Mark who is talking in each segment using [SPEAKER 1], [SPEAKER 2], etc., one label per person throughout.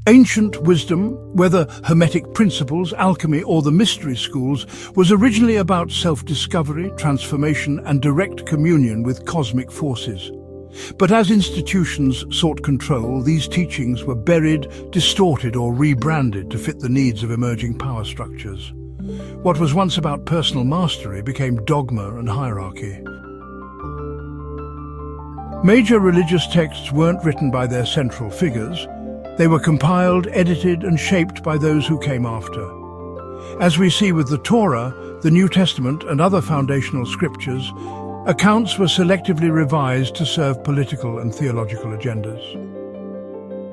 [SPEAKER 1] Ancient wisdom, whether Hermetic principles, alchemy, or the mystery schools, was originally about self-discovery, transformation, and direct communion with cosmic forces. But as institutions sought control, these teachings were buried, distorted, or rebranded to fit the needs of emerging power structures. What was once about personal mastery became dogma and hierarchy. Major religious texts weren't written by their central figures. They were compiled, edited, and shaped by those who came after. As we see with the Torah, the New Testament, and other foundational scriptures, accounts were selectively revised to serve political and theological agendas.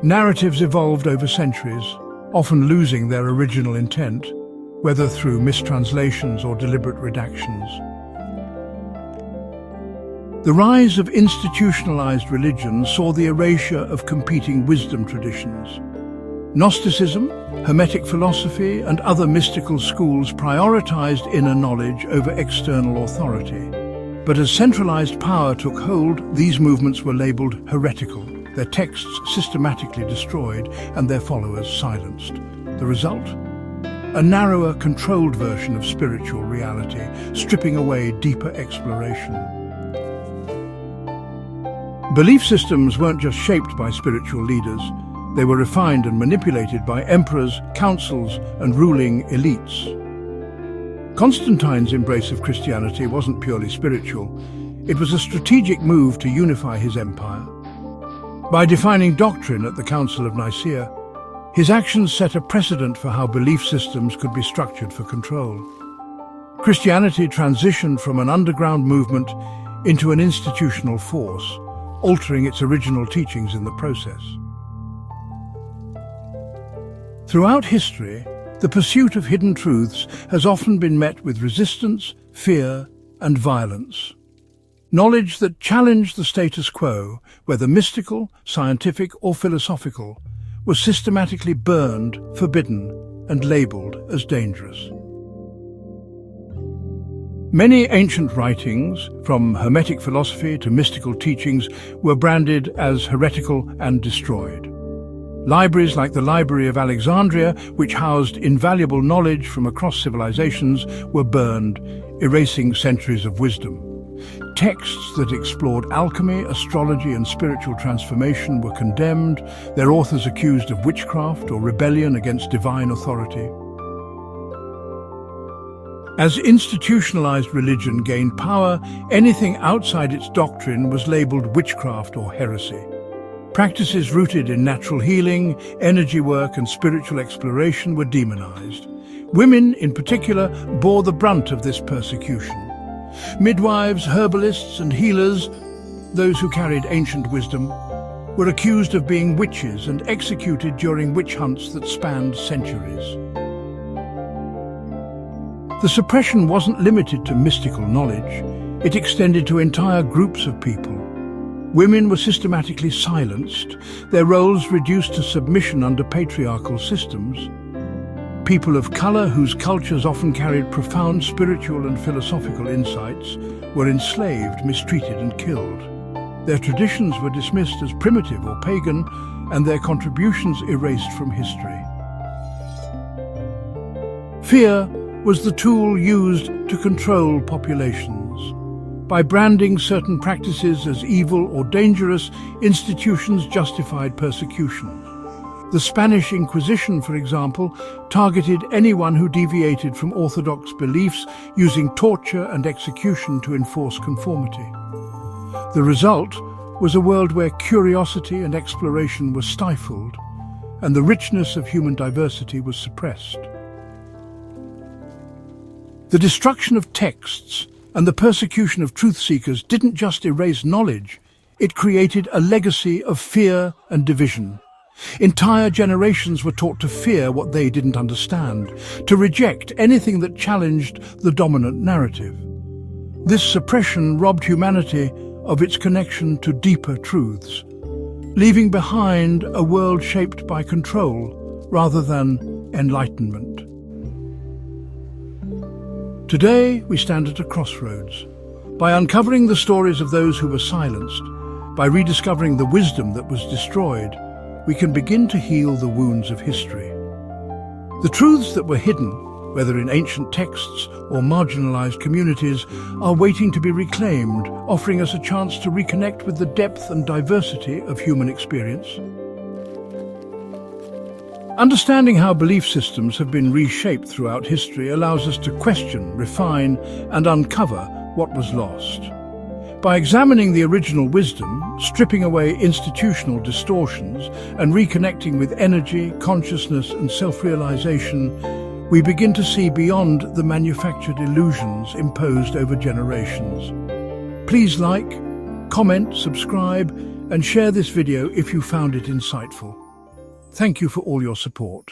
[SPEAKER 1] Narratives evolved over centuries, often losing their original intent, whether through mistranslations or deliberate redactions. The rise of institutionalized religion saw the erasure of competing wisdom traditions. Gnosticism, Hermetic philosophy, and other mystical schools prioritized inner knowledge over external authority. But as centralized power took hold, these movements were labeled heretical, their texts systematically destroyed and their followers silenced. The result? A narrower, controlled version of spiritual reality, stripping away deeper exploration. Belief systems weren't just shaped by spiritual leaders, they were refined and manipulated by emperors, councils, and ruling elites. Constantine's embrace of Christianity wasn't purely spiritual, it was a strategic move to unify his empire. By defining doctrine at the Council of Nicaea, his actions set a precedent for how belief systems could be structured for control. Christianity transitioned from an underground movement into an institutional force, altering its original teachings in the process. Throughout history, the pursuit of hidden truths has often been met with resistance, fear, and violence. Knowledge that challenged the status quo, whether mystical, scientific, or philosophical, was systematically burned, forbidden, and labeled as dangerous. Many ancient writings, from Hermetic philosophy to mystical teachings, were branded as heretical and destroyed. Libraries like the Library of Alexandria, which housed invaluable knowledge from across civilizations, were burned, erasing centuries of wisdom. Texts that explored alchemy, astrology, and spiritual transformation were condemned, their authors accused of witchcraft or rebellion against divine authority. As institutionalized religion gained power, anything outside its doctrine was labeled witchcraft or heresy. Practices rooted in natural healing, energy work, and spiritual exploration were demonized. Women, in particular, bore the brunt of this persecution. Midwives, herbalists, and healers, those who carried ancient wisdom, were accused of being witches and executed during witch hunts that spanned centuries. The suppression wasn't limited to mystical knowledge, it extended to entire groups of people. Women were systematically silenced, their roles reduced to submission under patriarchal systems. People of color, whose cultures often carried profound spiritual and philosophical insights, were enslaved, mistreated, and killed. Their traditions were dismissed as primitive or pagan, and their contributions erased from history. Fear was the tool used to control populations. By branding certain practices as evil or dangerous, institutions justified persecution. The Spanish Inquisition, for example, targeted anyone who deviated from orthodox beliefs, using torture and execution to enforce conformity. The result was a world where curiosity and exploration were stifled, and the richness of human diversity was suppressed. The destruction of texts and the persecution of truth-seekers didn't just erase knowledge, it created a legacy of fear and division. Entire generations were taught to fear what they didn't understand, to reject anything that challenged the dominant narrative. This suppression robbed humanity of its connection to deeper truths, leaving behind a world shaped by control rather than enlightenment. Today, we stand at a crossroads. By uncovering the stories of those who were silenced, by rediscovering the wisdom that was destroyed, we can begin to heal the wounds of history. The truths that were hidden, whether in ancient texts or marginalized communities, are waiting to be reclaimed, offering us a chance to reconnect with the depth and diversity of human experience. Understanding how belief systems have been reshaped throughout history allows us to question, refine, and uncover what was lost. By examining the original wisdom, stripping away institutional distortions, and reconnecting with energy, consciousness, and self-realization, we begin to see beyond the manufactured illusions imposed over generations. Please like, comment, subscribe, and share this video if you found it insightful. Thank you for all your support.